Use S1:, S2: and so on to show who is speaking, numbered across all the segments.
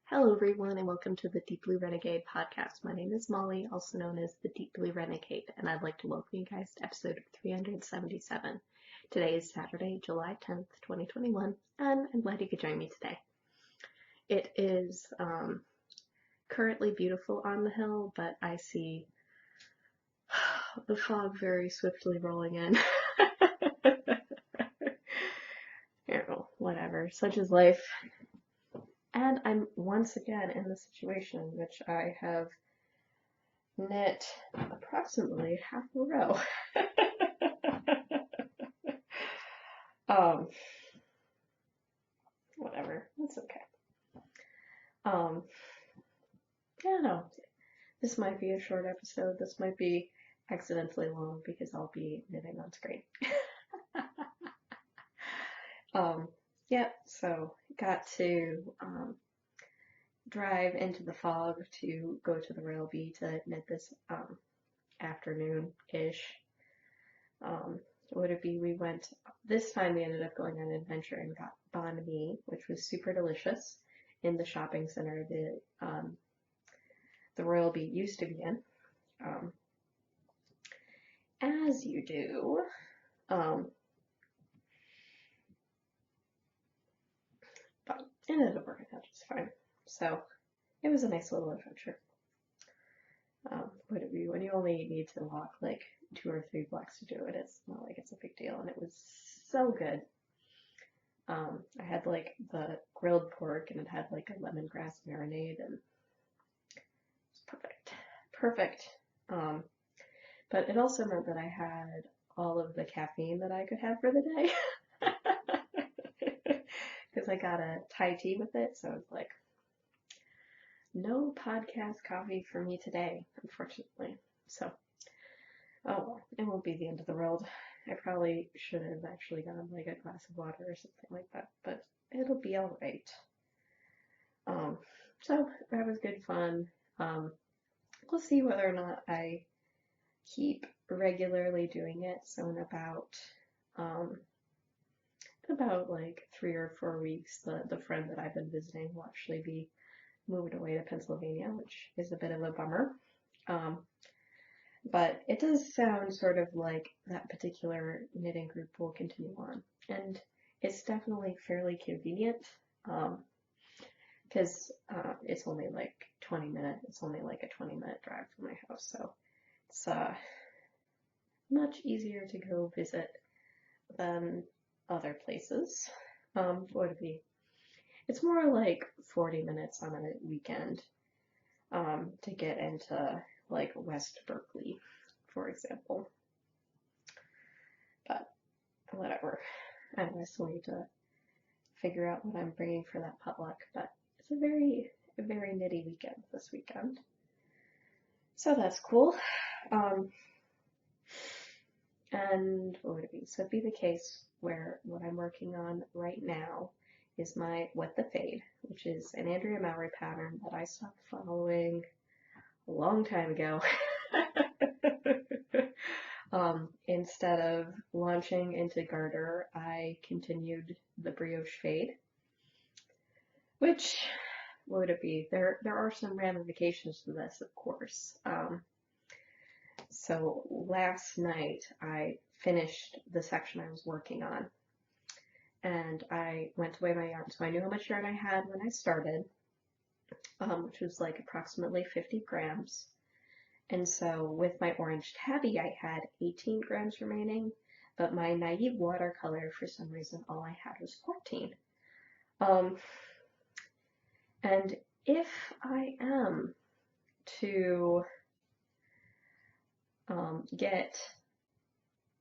S1: Hello, everyone, and welcome to the Deep Blue Renegade podcast. My name is Molly, also known as the Deep Blue Renegade, and I'd like to welcome you guys to episode 377. Today is Saturday, July 10th, 2021, and I'm glad you could join me today. It is currently beautiful on the hill, but I see the fog very swiftly rolling in. Whatever, such is life. And I'm once again in the situation in which I have knit approximately half a row. Whatever, that's okay. I don't know. This might be a short episode. This might be accidentally long because I'll be knitting on screen. Yeah, so got to drive into the fog to go to the Railbee to knit this afternoon-ish. Would it be we went, this time we ended up going on an adventure and got banh mi, which was super delicious, in the shopping center the Railbee used to be in. As you do. But it ended up working out just fine. So it was a nice little adventure. Would it be when you only need to walk like 2 or 3 blocks to do it? It's not like it's a big deal, and it was so good. I had like the grilled pork, and it had like a lemongrass marinade, and it's perfect. But it also meant that I had all of the caffeine that I could have for the day. Because I got a Thai tea with it, so it's like, no podcast coffee for me today, unfortunately. So, oh well, it won't be the end of the world. I probably should have actually gotten like a glass of water or something like that, but it'll be alright. So that was good fun. We'll see whether or not I keep regularly doing it. So in about like 3 or 4 weeks, the friend that I've been visiting will actually be moved away to Pennsylvania, which is a bit of a bummer. But it does sound sort of like that particular knitting group will continue on. And it's definitely fairly convenient, because it's only like 20 minutes. It's only like a 20-minute drive from my house, so it's much easier to go visit than other places. What would it be? It's more like 40 minutes on a weekend to get into like West Berkeley, for example. But whatever. I still need to figure out what I'm bringing for that potluck, but it's a very knitty weekend this weekend. So that's cool. And what would it be? So it'd be the case where what I'm working on right now is my Wet the Fade, which is an Andrea Mowry pattern that I stopped following a long time ago. Instead of launching into garter, I continued the brioche fade, which, what would it be? There are some ramifications to this, of course. So last night I finished the section I was working on, and I went to weigh my yarn. So I knew how much yarn I had when I started, which was like approximately 50 grams. And so with my orange tabby, I had 18 grams remaining, but my naive watercolor, for some reason, all I had was 14. And if I am to get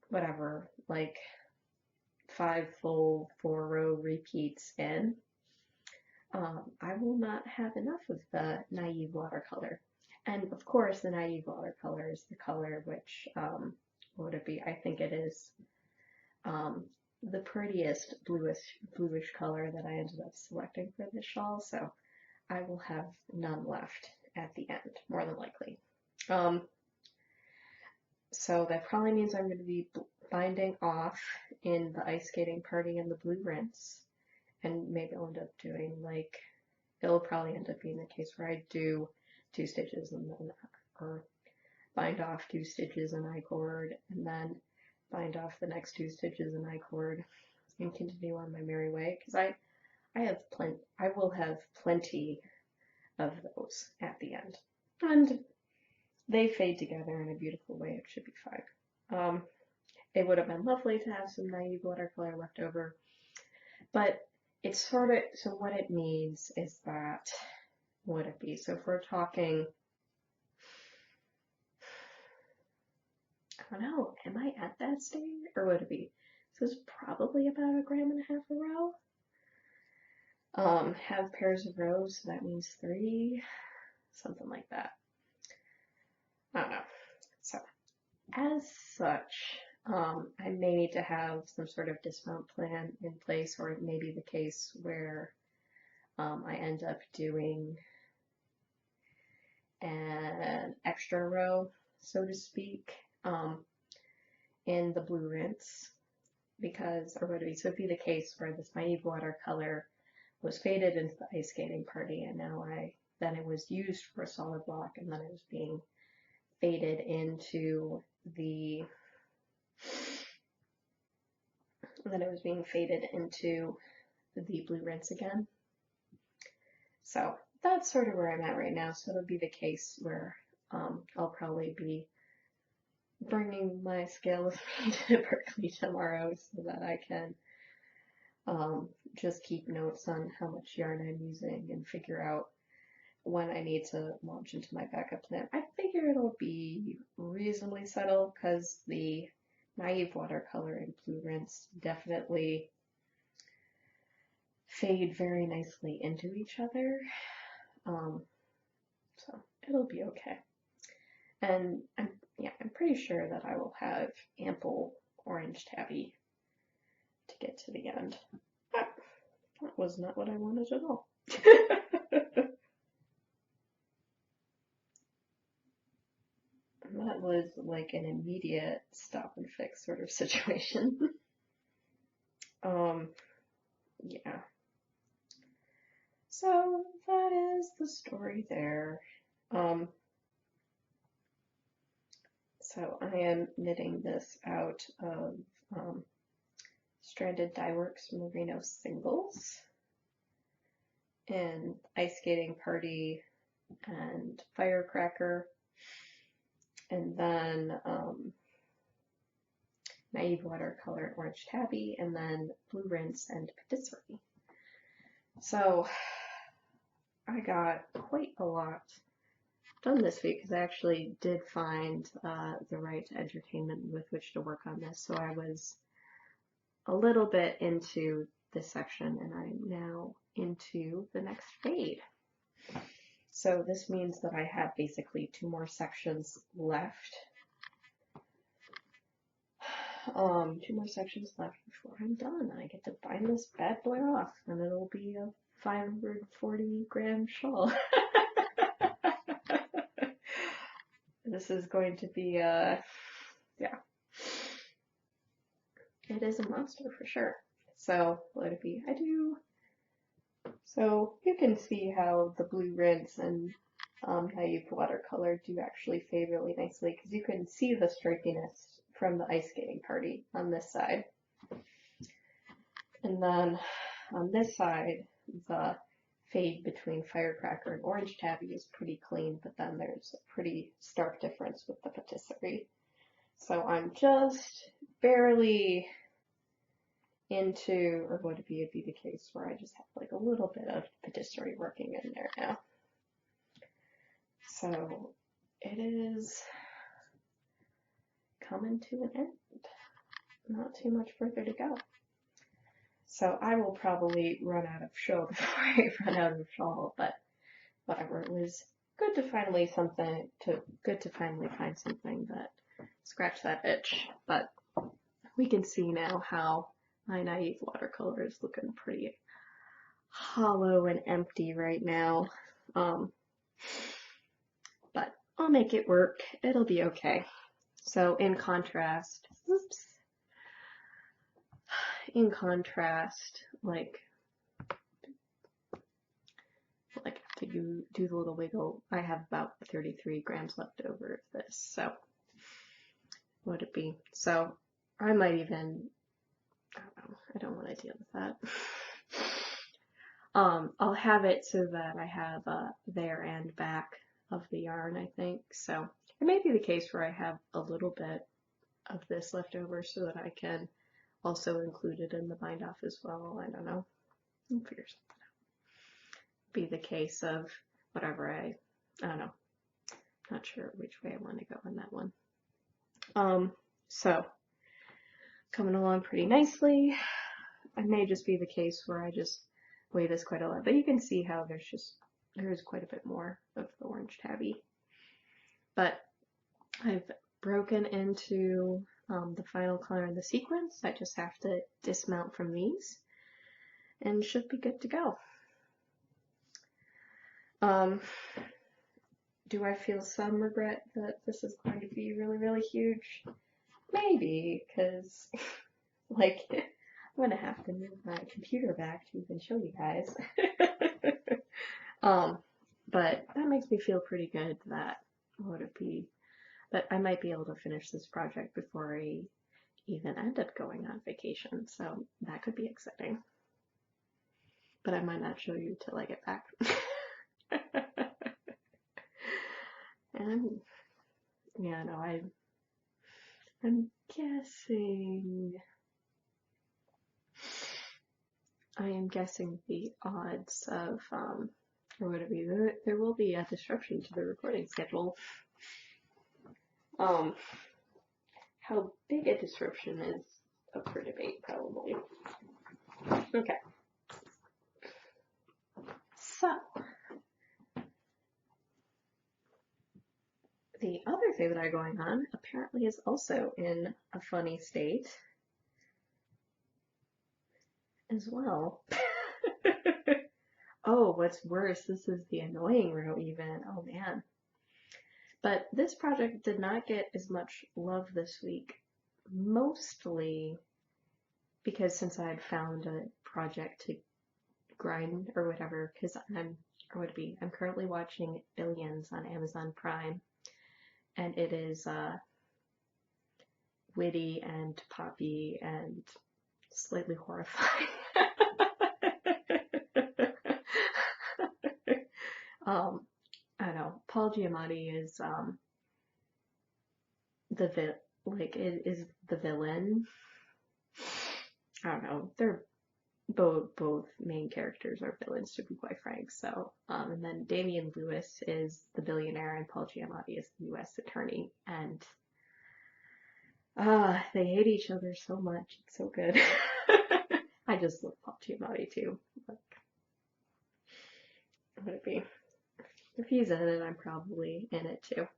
S1: whatever, like 5 full 4-row repeats in, I will not have enough of the naive watercolor. And of course, the naive watercolor is the color which, what would it be? I think it is the prettiest bluish color that I ended up selecting for this shawl, so I will have none left at the end, more than likely. So that probably means I'm going to be binding off in the ice skating party and the blue rinse, and maybe I'll end up doing like it'll probably end up being the case where I do 2 stitches and then, or bind off 2 stitches in I-cord and then bind off the next 2 stitches in I-cord and continue on my merry way, because I will have plenty of those at the end, and they fade together in a beautiful way. It should be fine. It would have been lovely to have some naive watercolor left over, but it's sort of, so what it means is that, would it be, so if we're talking, I don't know, am I at that stage, or would it be, this is probably about 1.5 grams a row. Have pairs of rows, so that means 3, something like that. I don't know. So, as such, I may need to have some sort of dismount plan in place, or it may be the case where I end up doing an extra row, so to speak, in the blue rinse, because, or would it be, so it'd be the case where this naive watercolor was faded into the ice skating party, and now then it was used for a solid block, and then it was being faded into the blue rinse again. So that's sort of where I'm at right now. So it'll be the case where I'll probably be bringing my scale of me to Berkeley tomorrow so that I can just keep notes on how much yarn I'm using and figure out when I need to launch into my backup plan. I figure it'll be reasonably subtle because the naive watercolor and blue rinse definitely fade very nicely into each other. So it'll be okay. And I'm pretty sure that I will have ample orange tabby to get to the end. But that was not what I wanted at all. That was like an immediate stop and fix sort of situation. Yeah. So that is the story there. So I am knitting this out of Stranded Dyeworks Merino Singles and Ice Skating Party and Firecracker, and then Naive Watercolor and Orange Tabby, and then Blue Rinse and Patisserie. So I got quite a lot done this week because I actually did find the right entertainment with which to work on this. So I was a little bit into this section and I'm now into the next fade. So this means that I have basically 2 more sections left. 2 more sections left before I'm done. I get to bind this bad boy off and it'll be a 540-gram shawl. This is going to be yeah. It is a monster for sure. So let it be. So you can see how the blue rinse and naive watercolor do actually fade really nicely because you can see the stripiness from the ice skating party on this side. And then on this side, the fade between Firecracker and Orange Tabby is pretty clean, but then there's a pretty stark difference with the Patisserie. So I'm just barely into, or would it be the case where I just have like a little bit of Patisserie working in there now. So it is coming to an end. Not too much further to go. So I will probably run out of show before I run out of shawl, but whatever. It was good to finally find something that scratched that itch. But we can see now how my naive watercolor is looking pretty hollow and empty right now. But I'll make it work. It'll be okay. So in contrast, like, to do the little wiggle, I have about 33 grams left over of this, so what would it be? So I might even, I don't know, I don't want to deal with that. I'll have it so that I have there and back of the yarn, I think. So it may be the case where I have a little bit of this left over so that I can also include it in the bind off as well. I don't know. I'll figure something out. Be the case of whatever I don't know. Not sure which way I want to go on that one. So coming along pretty nicely. It may just be the case where I just weigh this quite a lot, but you can see how there's quite a bit more of the orange tabby. But I've broken into the final color in the sequence. I just have to dismount from these and should be good to go. Do I feel some regret that this is going to be really, really huge? Maybe, because like I'm gonna have to move my computer back to even show you guys. But that makes me feel pretty good that I might be able to finish this project before I even end up going on vacation, so that could be exciting. But I might not show you till I get back. And yeah, no, I'm guessing. I am guessing the odds of, or would it be, there will be a disruption to the recording schedule. How big a disruption is up for debate, probably. Okay. So, the other thing that I got going on apparently is also in a funny state as well. Oh, what's worse, this is the annoying row even. Oh man. But this project did not get as much love this week, mostly because since I had found a project to grind or whatever, because I'm currently watching Billions on Amazon Prime, and it is witty and poppy and slightly horrifying. I don't know. Paul Giamatti is is the villain. I don't know. They're both main characters are villains, to be quite frank. So, and then Damian Lewis is the billionaire, and Paul Giamatti is the U.S. attorney, and they hate each other so much. It's so good. I just love Paul Giamatti too. Like, what would it be? If he's in it, I'm probably in it too.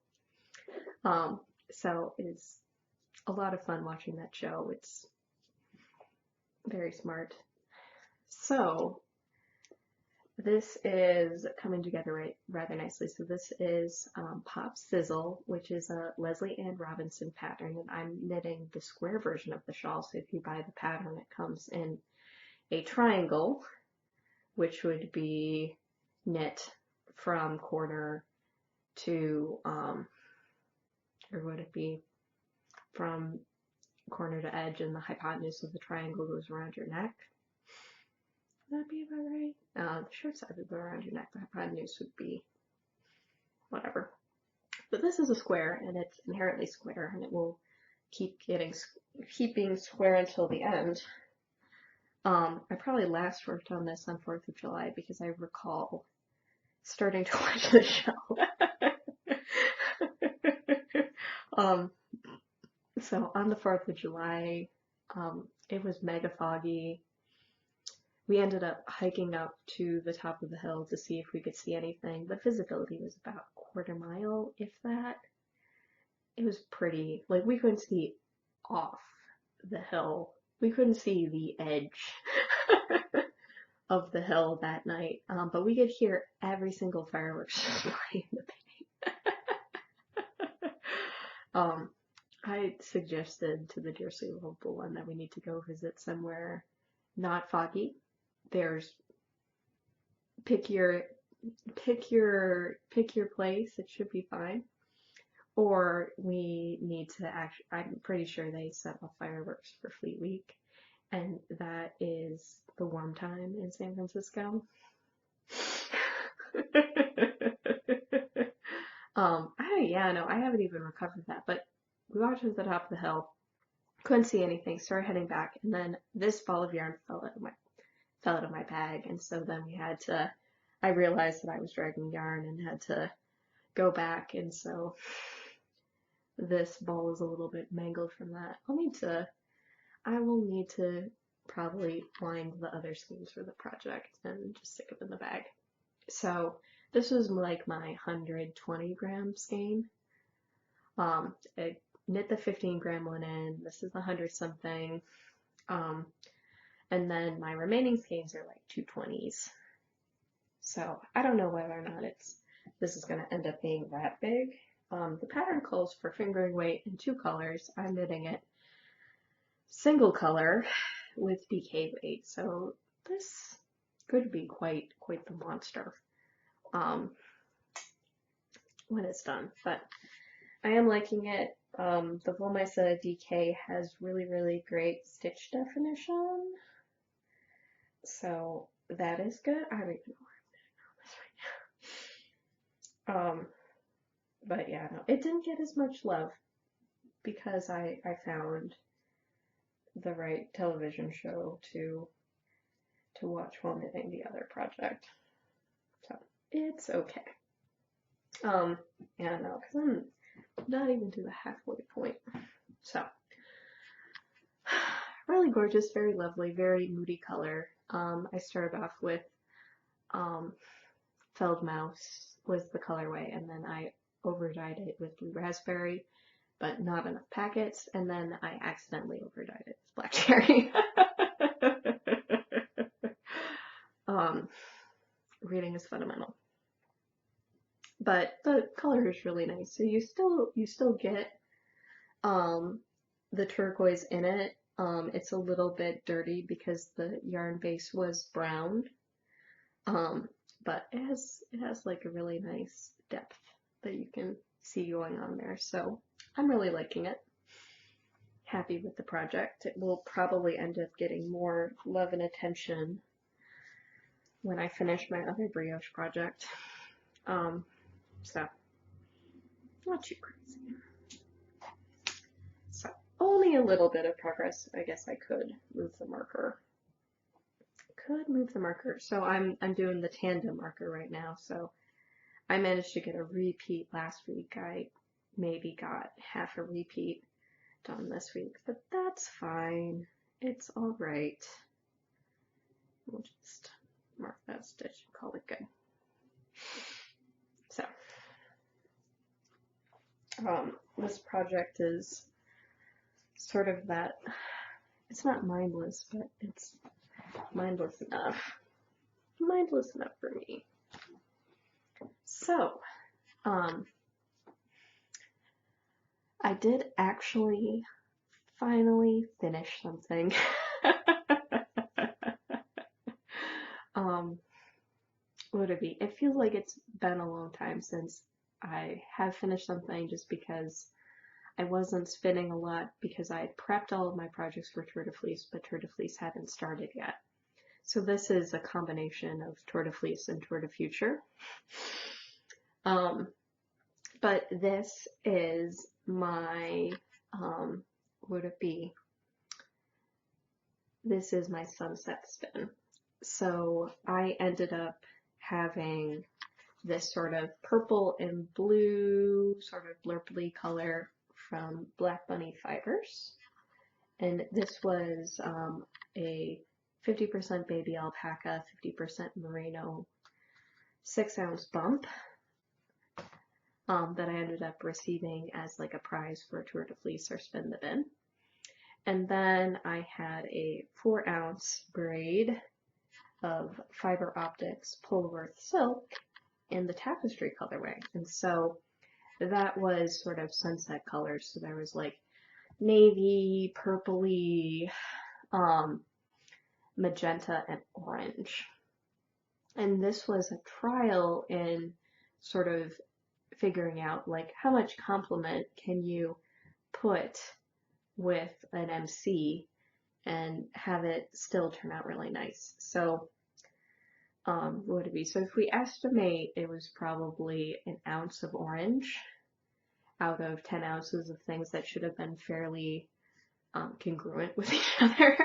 S1: So it's a lot of fun watching that show. It's very smart. So this is coming together rather nicely. So this is Pop Sizzle, which is a Leslie Ann Robinson pattern, and I'm knitting the square version of the shawl. So if you buy the pattern, it comes in a triangle, which would be knit from corner to, or would it be from corner to edge, and the hypotenuse of the triangle goes around your neck. Would that be about right? The short side would go around your neck. The hypotenuse would be whatever. But this is a square, and it's inherently square, and it will keep being square until the end. I probably last worked on this on 4th of July because I recall starting to watch the show. So on the 4th of July, it was mega foggy. We ended up hiking up to the top of the hill to see if we could see anything. The visibility was about a quarter mile, if that. It was pretty, like we couldn't see off the hill. We couldn't see the edge of the hill that night, but we could hear every single fireworks fly in the paint. I suggested to the dearly lovable one that we need to go visit somewhere not foggy. Pick your pick your place. It should be fine. Or we need to actually, I'm pretty sure they set off fireworks for Fleet Week, and that is the warm time in San Francisco. Yeah, no, I haven't even recovered that, but we walked to the top of the hill, couldn't see anything, started heading back, and then this ball of yarn fell out of my bag, and so then I realized that I was dragging yarn and had to go back, and so this ball is a little bit mangled from that. I will need to probably wind the other skeins for the project and just stick them in the bag. So this was like my 120-gram skein. I knit the 15-gram one in. This is the 100 something. And then my remaining skeins are like 220s. So I don't know whether or not this is going to end up being that big. The pattern calls for fingering weight in 2 colors. I'm knitting it single color with DK weight, so this could be quite the monster when it's done. But I am liking it. The Woolmesa DK has really great stitch definition, so that is good. I don't even know where I'm knitting on this right now. But yeah, no, it didn't get as much love because I found the right television show to watch while knitting the other project. So it's okay. Yeah, no, because I'm not even to the halfway point. So really gorgeous, very lovely, very moody color. I started off with Feldmouse was the colorway, and then I overdyed it with blue raspberry, but not enough packets, and then I accidentally overdyed it with black cherry. Reading is fundamental. But the color is really nice. So you still get the turquoise in it. It's a little bit dirty because the yarn base was brown. But it has like a really nice depth that you can see going on there. So I'm really liking it. Happy with the project. It will probably end up getting more love and attention when I finish my other brioche project. So not too crazy. So only a little bit of progress. I guess I could move the marker. So I'm doing the tandem marker right now. So I managed to get a repeat last week. I maybe got half a repeat done this week, but that's fine. It's all right. We'll just mark that stitch and call it good. So this project is sort of that, it's not mindless, but it's mindless enough for me. So I did actually finally finish something. What would it be? It feels like it's been a long time since I have finished something, just because I wasn't spinning a lot because I had prepped all of my projects for Tour de Fleece, but Tour de Fleece hadn't started yet. So this is a combination of Tour de Fleece and Tour de Future. But this is my, would it be? This is my sunset spin. So I ended up having this sort of purple and blue sort of blurply color from Black Bunny Fibers. And this was a 50% baby alpaca, 50% merino 6-ounce bump that I ended up receiving as like a prize for Tour de Fleece or Spin the Bin. And then I had a 4-ounce braid of Fiber Optics Polworth Silk in the tapestry colorway. And so that was sort of sunset colors. So there was like navy, purpley, magenta, and orange. And this was a trial in sort of figuring out like how much complement can you put with an MC and have it still turn out really nice. So what would it be? So if we estimate it was probably an ounce of orange out of 10 ounces of things that should have been fairly congruent with each other.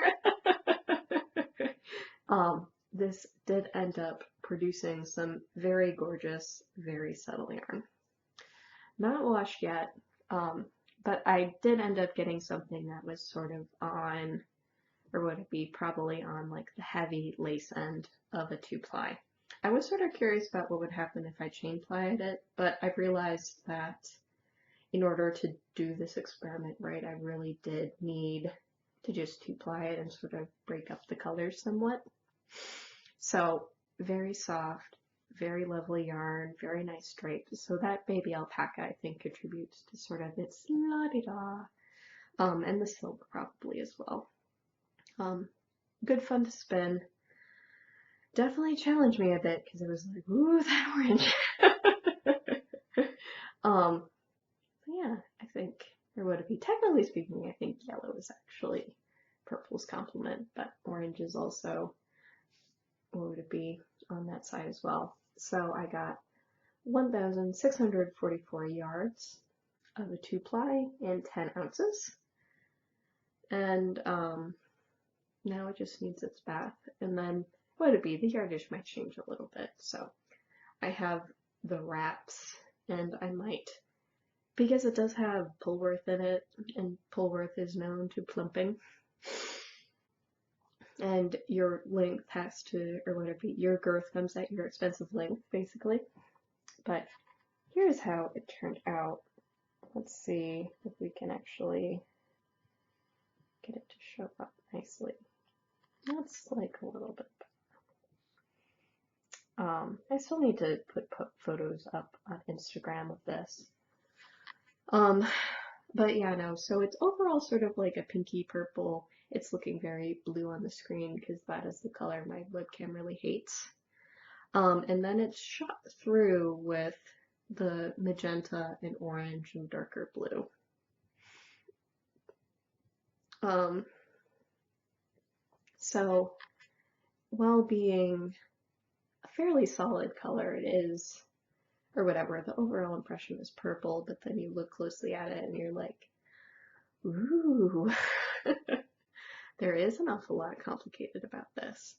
S1: This did end up producing some very gorgeous, very subtle yarn. Not washed yet, but I did end up getting something that was sort of on, or would it be probably on like the heavy lace end of a 2-ply. I was sort of curious about what would happen if I chain plied it, but I realized that in order to do this experiment right, I really did need to just 2-ply it and sort of break up the colors somewhat. So very soft, very lovely yarn, very nice stripes. So that baby alpaca I think contributes to sort of its la-di-da, and the silk probably as well. Good fun to spin. Definitely challenged me a bit because it was like, ooh, that orange. Yeah, I think, or would it be, technically speaking, I think yellow is actually purple's complement, but orange is also, what would it be, on that side as well. So I got 1,644 yards of a 2-ply and 10 ounces. And now it just needs its bath. And then, what would it be, the yardage might change a little bit. So I have the wraps, and I might, because it does have Pullworth in it, and Pullworth is known to plumping, and your length has to, or would it be, your girth comes at your expensive length, basically. But here's how it turned out. Let's see if we can actually get it to show up nicely. That's like a little bit. I still need to put photos up on Instagram of this. But yeah, no, so it's overall sort of like a pinky purple. It's looking very blue on the screen because that is the color my webcam really hates. And then it's shot through with the magenta and orange and darker blue. So while being a fairly solid color, it is, or whatever, the overall impression is purple, but then you look closely at it and you're like, ooh, there is an awful lot complicated about this.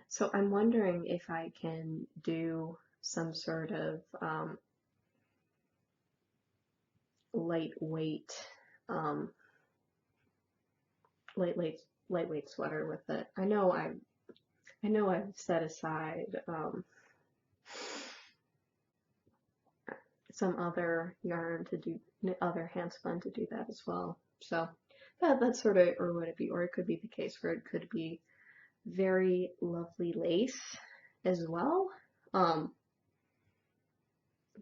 S1: So I'm wondering if I can do some sort of lightweight sweater with it. I know I've set aside some other yarn to do, other hand spun to do that as well. So that's sort of, or would it be, or it could be the case where it could be very lovely lace as well. It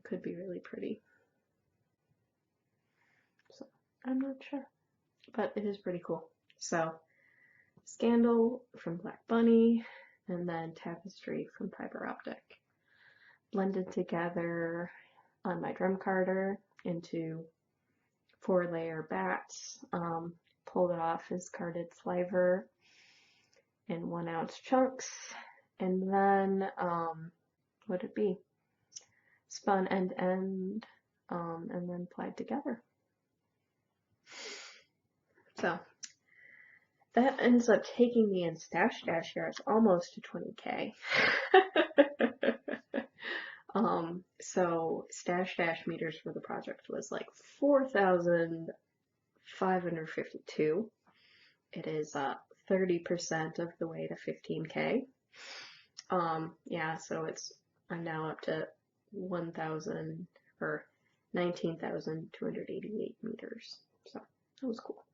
S1: could be really pretty. So I'm not sure, but it is pretty cool. So Scandal from Black Bunny, and then Tapestry from Fiber Optic, blended together on my drum carder into 4-layer bats, pulled it off as carded sliver in 1-ounce chunks, and then what would it be, spun end to end, and then plied together. So that ends up taking me in stash dash yards almost to 20K. So stash dash meters for the project was like 4,552. It is 30% of the way to 15K. Yeah, so I'm now up to 1,000 or 19,288 meters. So that was cool.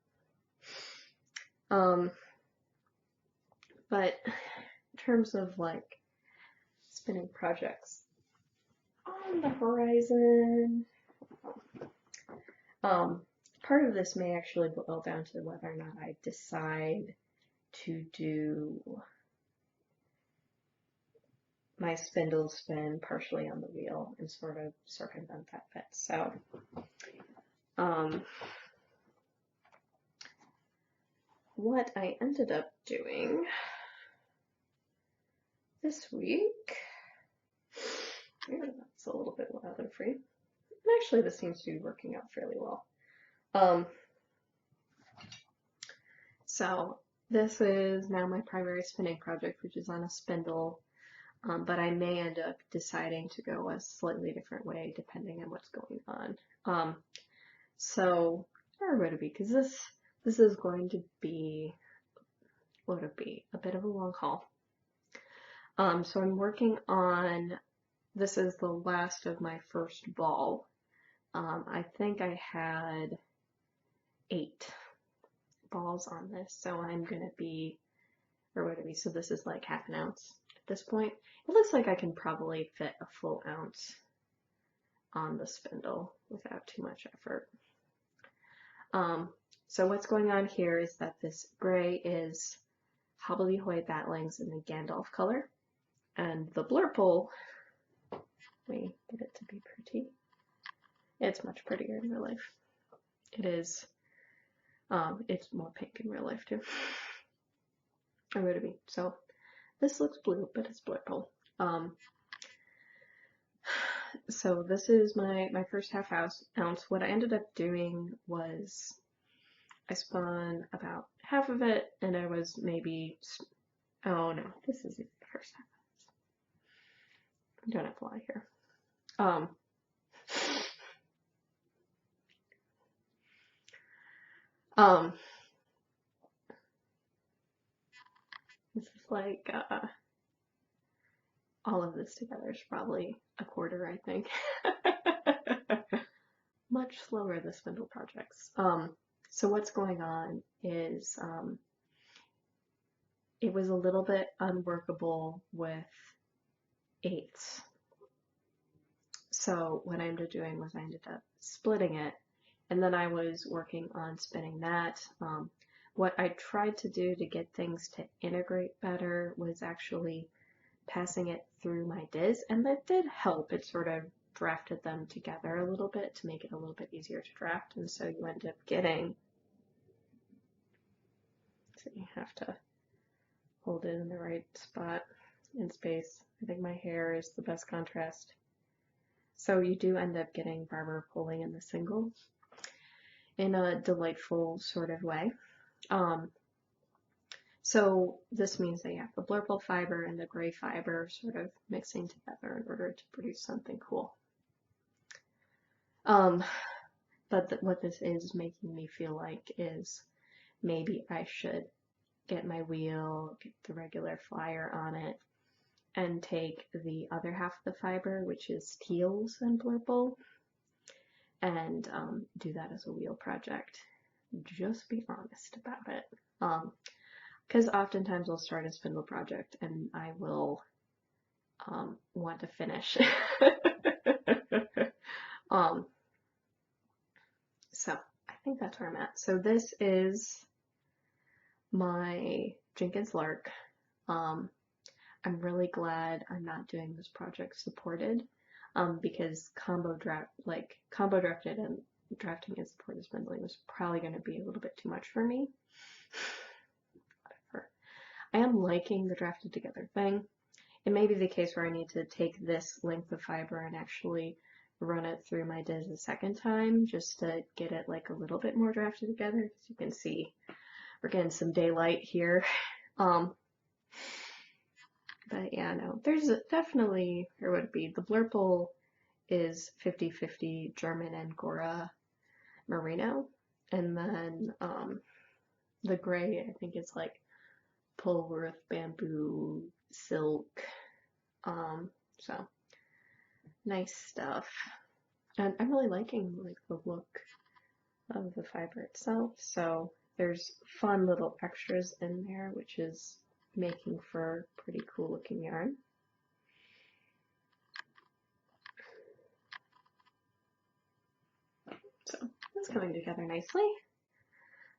S1: But in terms of like spinning projects on the horizon, part of this may actually boil down to whether or not I decide to do my spindles spin partially on the wheel and sort of circumvent that bit. So what I ended up doing this week, yeah, that's a little bit wild and free. And actually, this seems to be working out fairly well. So this is now my primary spinning project, which is on a spindle, but I may end up deciding to go a slightly different way depending on what's going on. So where would it be? Because this is going to be, what would it be? A bit of a long haul. So I'm working on, this is the last of my first ball. I think I had 8 balls on this, so I'm gonna be, or what would it be? So this is like half an ounce at this point. It looks like I can probably fit a full ounce on the spindle without too much effort. So what's going on here is that this gray is Hobbledehoy Batlings in the Gandalf color, and the blurple, we get it to be pretty. It's much prettier in real life. It is, it's more pink in real life too. Or would it be? So this looks blue, but it's blurple. So this is my first half ounce. What I ended up doing was I spun about half of it, and I was maybe, oh no, this isn't the first half ounce. I don't have to lie here. This is like, all of this together is probably a quarter, I think. Much slower, the spindle projects. So what's going on is it was a little bit unworkable with 8s. So what I ended up doing was I ended up splitting it, and then I was working on spinning that. What I tried to do to get things to integrate better was actually passing it through my diz, and that did help. It sort of drafted them together a little bit to make it a little bit easier to draft, and so you end up getting, so you have to hold it in the right spot in space. I think my hair is the best contrast. So you do end up getting barber pulling in the singles in a delightful sort of way. So this means that you have the blurple fiber and the gray fiber sort of mixing together in order to produce something cool. But what this is making me feel like is maybe I should get my wheel, get the regular flyer on it, and take the other half of the fiber, which is teals and blurple, and do that as a wheel project. Just be honest about it. Because oftentimes I'll start a spindle project and I will want to finish. So I think that's where I'm at. So this is my Jenkins Lark. I'm really glad I'm not doing this project supported, because combo drafted and drafting and supported spindling was probably going to be a little bit too much for me. Whatever. I am liking the drafted together thing. It may be the case where I need to take this length of fiber and actually run it through my diz a second time just to get it like a little bit more drafted together. As you can see, we're getting some daylight here. But yeah, no, there's definitely, or would it be, the blurple is 50-50 German Angora Merino, and then the gray I think is like Polworth bamboo silk. So nice stuff, and I'm really liking like the look of the fiber itself. So there's fun little extras in there, which is making for pretty cool looking yarn. So it's coming together nicely.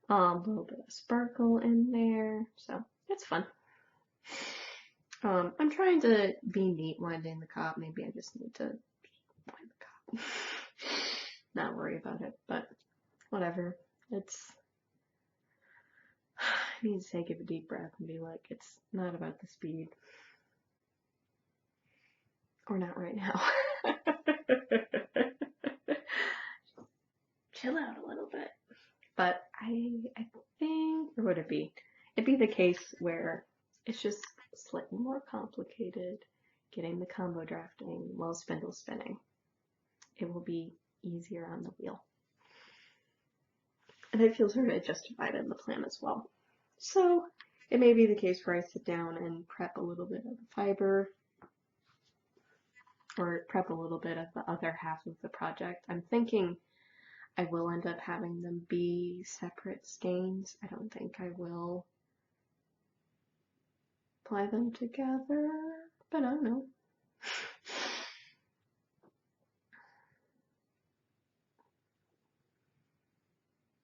S1: A little bit of sparkle in there, so it's fun. I'm trying to be neat winding the cop. Maybe I just need to wind the cop. Not worry about it, but whatever. I need to take a deep breath and be like, it's not about the speed. Or not right now. Chill out a little bit. But I think, or would it be? It'd be the case where it's just slightly more complicated getting the combo drafting while spindle spinning. It will be easier on the wheel. And I feel sort of justified in the plan as well. So it may be the case where I sit down and prep a little bit of the fiber, or prep a little bit of the other half of the project. I'm thinking I will end up having them be separate skeins. I don't think I will apply them together, but I don't know.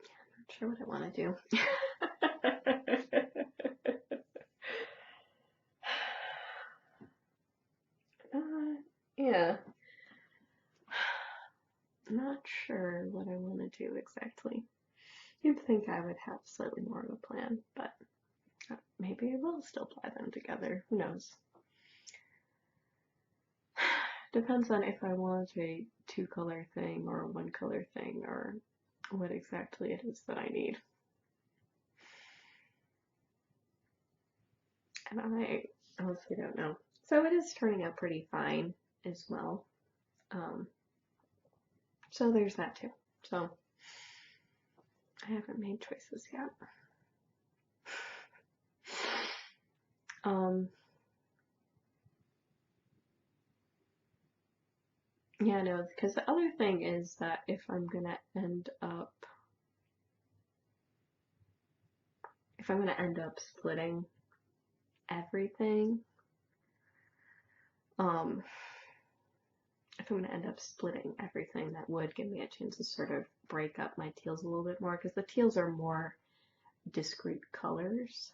S1: I'm not sure what I want to do. Yeah. Not sure what I want to do exactly. You'd think I would have slightly more of a plan, but maybe I will still apply them together. Who knows? Depends on if I want a 2-color thing or a 1-color thing, or what exactly it is that I need. And I honestly don't know. So it is turning out pretty fine as well. So there's that too. So I haven't made choices yet. Yeah, no, because the other thing is that if I'm gonna end up splitting everything, that would give me a chance to sort of break up my teals a little bit more, because the teals are more discrete colors.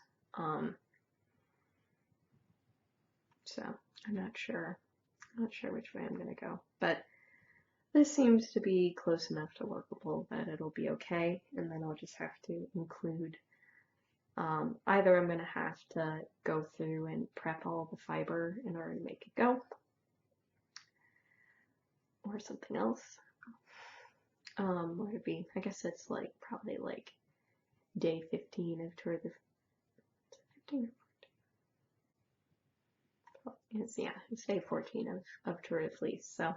S1: So I'm not sure which way I'm gonna go, but this seems to be close enough to workable that it'll be okay, and then I'll just have to include either I'm gonna have to go through and prep all the fiber in order to make it go, or something else. What would it be? I guess it's probably day 15 of Tour de 15 or 14? It's day 14 of Tour de Fleece. So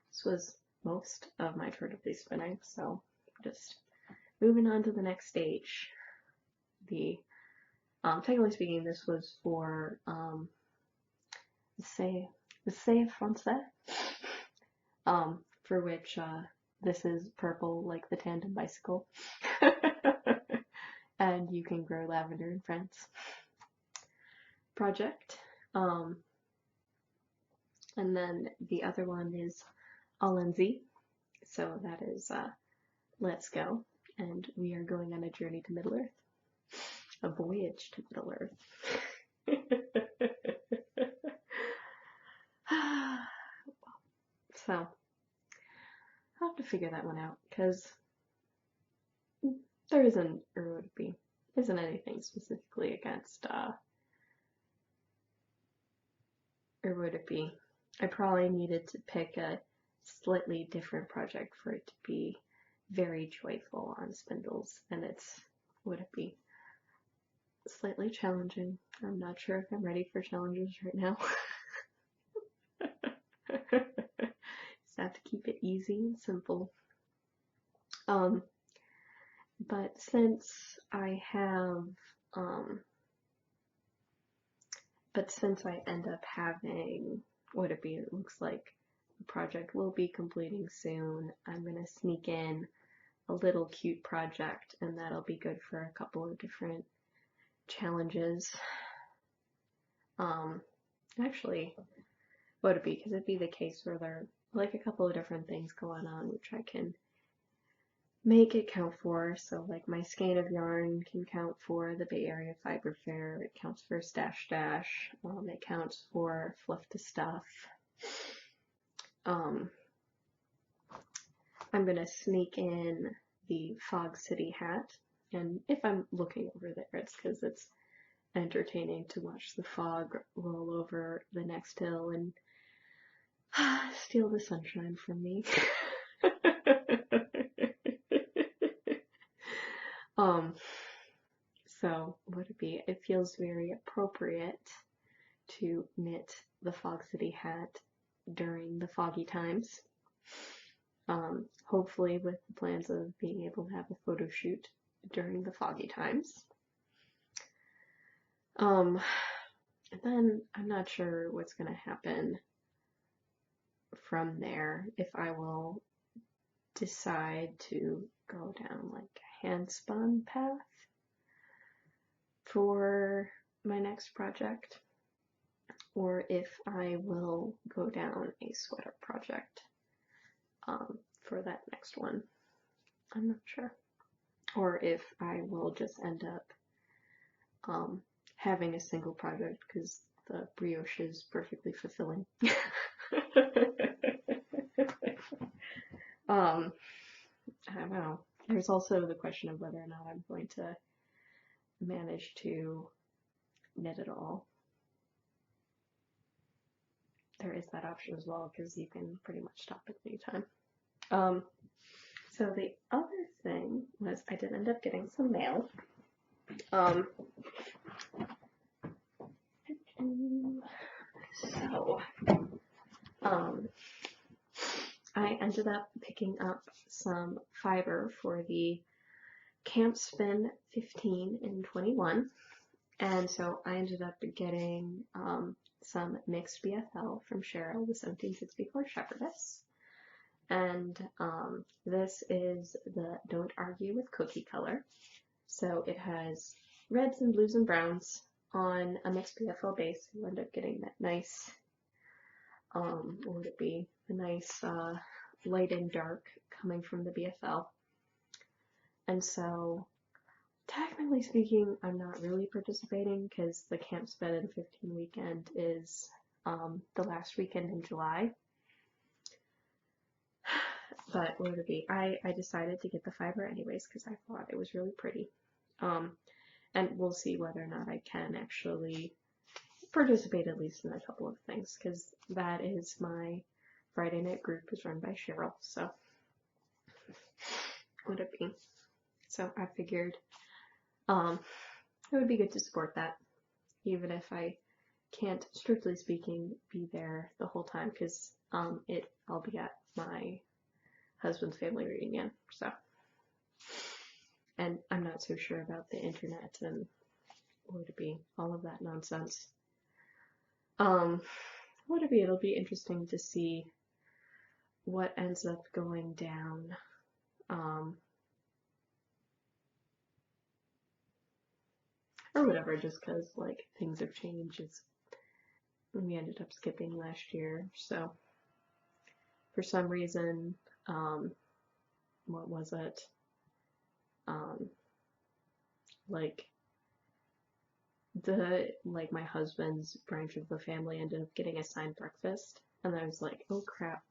S1: this was most of my Tour de Fleece spinning. So just moving on to the next stage. Technically speaking, this was for the Français, for which this is purple like the tandem bicycle. And you can grow lavender in France project. And then the other one is Allons-y. So that is let's go. And we are going on a journey to Middle Earth. A voyage to Middle Earth. So I'll have to figure that one out, because there isn't, or would it be, isn't anything specifically against, or would it be, I probably needed to pick a slightly different project for it to be very joyful on spindles, and would it be slightly challenging. I'm not sure if I'm ready for challenges right now. Just have to keep it easy and simple. But since I end up having, it looks like the project will be completing soon, I'm gonna sneak in a little cute project, and that'll be good for a couple of different challenges. Actually, would it be, because it'd be the case where there are a couple of different things going on, which I can make it count for. So like my skein of yarn can count for the Bay Area Fiber Fair, it counts for Stash Dash, it counts for Fluff to Stuff. I'm gonna sneak in the Fog City hat, and if I'm looking over there, it's because it's entertaining to watch the fog roll over the next hill and steal the sunshine from me. So would it be? It feels very appropriate to knit the Fog City hat during the foggy times. Hopefully with the plans of being able to have a photo shoot during the foggy times. And then I'm not sure what's going to happen from there, if I will decide to go down like a hand-spun path for my next project, or if I will go down a sweater project for that next one. I'm not sure. Or if I will just end up having a single project because the brioche is perfectly fulfilling. I don't know. There's also the question of whether or not I'm going to manage to knit it all. There is that option as well, because you can pretty much stop at any time. So the other thing was I did end up getting some mail. I ended up picking up some fiber for the Camp Spin 15 and 21, and so I ended up getting some mixed BFL from Cheryl, the 1764 Shepherdess, and this is the Don't Argue with Cookie color. So it has reds and blues and browns on a mixed BFL base. You end up getting that nice, what would it be? A nice light and dark coming from the BFL. And so, technically speaking, I'm not really participating because the Camp Spin and 15 weekend is the last weekend in July. But what would it be? I decided to get the fiber anyways because I thought it was really pretty. And we'll see whether or not I can actually participate at least in a couple of things, because that is my Friday night group is run by Cheryl, so would it be? So I figured it would be good to support that, even if I can't, strictly speaking, be there the whole time, because I'll be at my husband's family reunion, so. And I'm not so sure about the internet and what would it be, all of that nonsense. What would it be? It'll be interesting to see what ends up going down. Or whatever, just because like things have changed. We ended up skipping last year, so for some reason, what was it? Like my husband's branch of the family ended up getting assigned breakfast, and I was like, oh crap.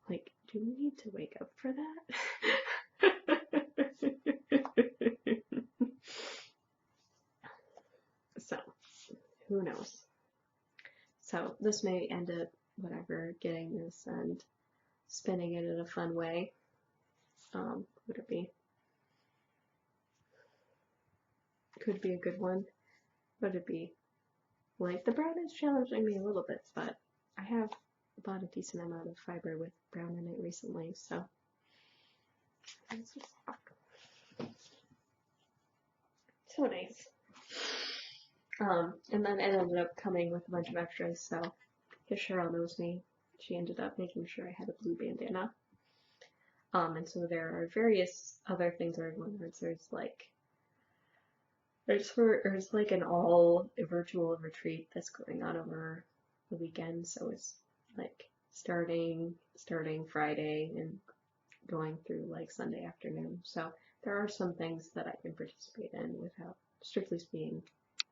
S1: Like, do we need to wake up for that? So, who knows? So this may end up, whatever, getting this and spinning it in a fun way. Would it be? Could be a good one. Would it be? Like, the brown is challenging me a little bit, but I have bought a decent amount of fiber with brown in it recently, so let's just talk. So nice. And then it ended up coming with a bunch of extras, so because Cheryl knows me, she ended up making sure I had a blue bandana. And so there are various other things that there's like an all virtual retreat that's going on over the weekend, so it's like starting Friday and going through like Sunday afternoon. So there are some things that I can participate in without, strictly speaking,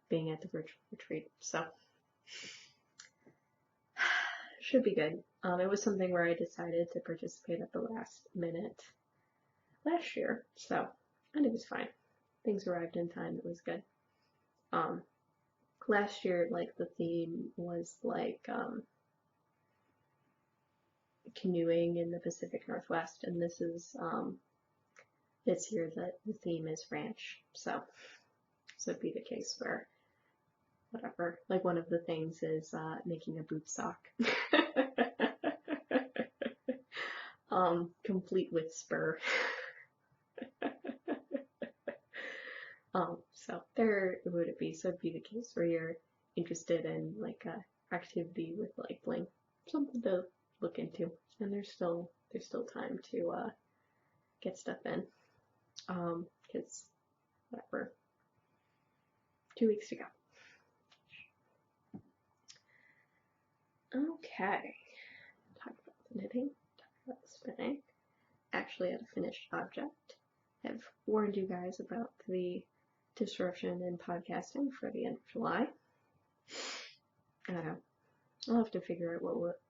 S1: being at the virtual retreat. So should be good. It was something where I decided to participate at the last minute last year, so, and it was fine. Things arrived in time. It was good. Last year, like, the theme was like canoeing in the Pacific Northwest, and this year the theme is ranch. So it'd be the case where whatever. Like, one of the things is making a boot sock. Complete with spur. So there would it be. So it'd be the case where you're interested in like a activity with like bling, something to look into. And there's still time to get stuff in. 'Cause whatever. 2 weeks to go. Okay. Talk about the knitting, talk about the spinning. Actually had a finished object. I've warned you guys about the disruption in podcasting for the end of July. I don't know. I'll have to figure out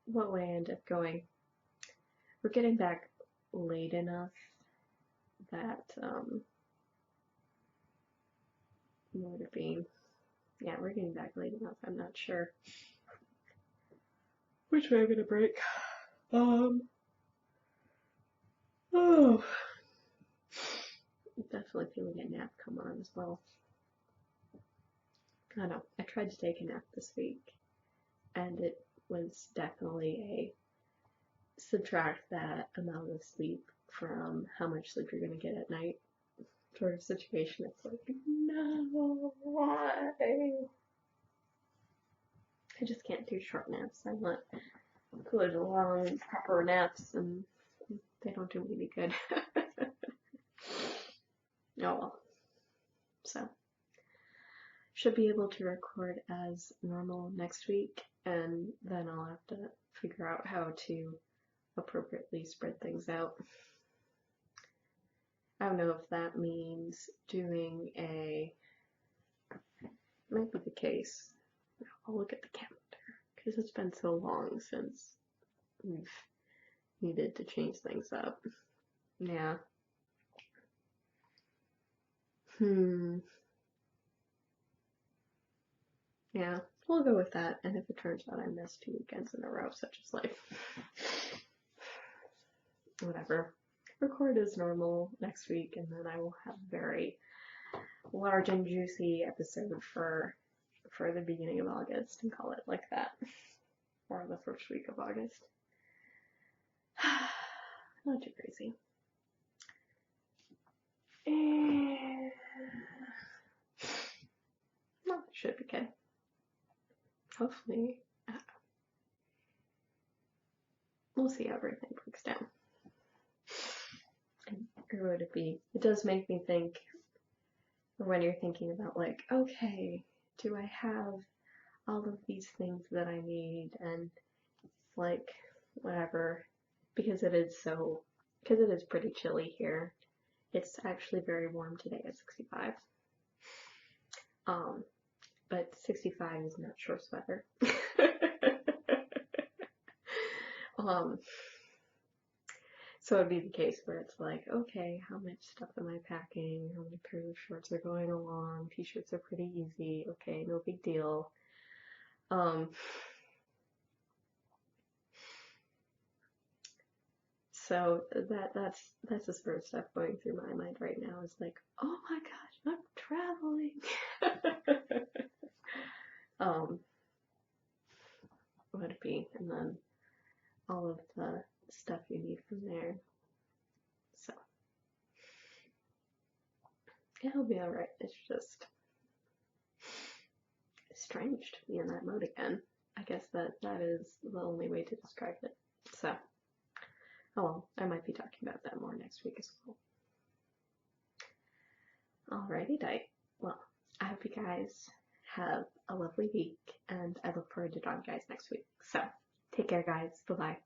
S1: what way I end up going. We're getting back late enough that what would it be? Yeah, we're getting back late enough. I'm not sure which way I'm gonna break. Oh, definitely feeling a nap come on as well. I don't know. I tried to take a nap this week, and it was definitely a subtract that amount of sleep from how much sleep you're gonna get at night sort of situation. It's like, no, why? I just can't do short naps. I want good, long, proper naps, and they don't do me any good. Oh well. So, should be able to record as normal next week, and then I'll have to figure out how to appropriately spread things out. I don't know if that means doing might be the case. I'll look at the calendar, because it's been so long since we've needed to change things up. Yeah. Yeah, we'll go with that, and if it turns out I missed 2 weekends in a row, such as life. Whatever. Record as normal next week, and then I will have a very large and juicy episode for the beginning of August, and call it like that. Or the first week of August. Not too crazy. And well, it should be good. Hopefully, we'll see how everything breaks down. Or would it be? It does make me think, when you're thinking about like, okay, do I have all of these things that I need, and like whatever, because it is pretty chilly here. It's actually very warm today at 65. But 65 is not short sweater. So it'd be the case where it's like, okay, how much stuff am I packing? How many pairs of shorts are going along? T-shirts are pretty easy. Okay, no big deal. So that's the sort of stuff going through my mind right now. Is like, oh my gosh, I'm traveling. Would it be, and then all of the stuff you need from there. So it'll be alright. It's just strange to be in that mode again. I guess that is the only way to describe it. So, oh well, I might be talking about that more next week as well. Alrighty, well, I hope you guys have a lovely week, and I look forward to talking to you guys next week. So, Take care, guys. Bye bye.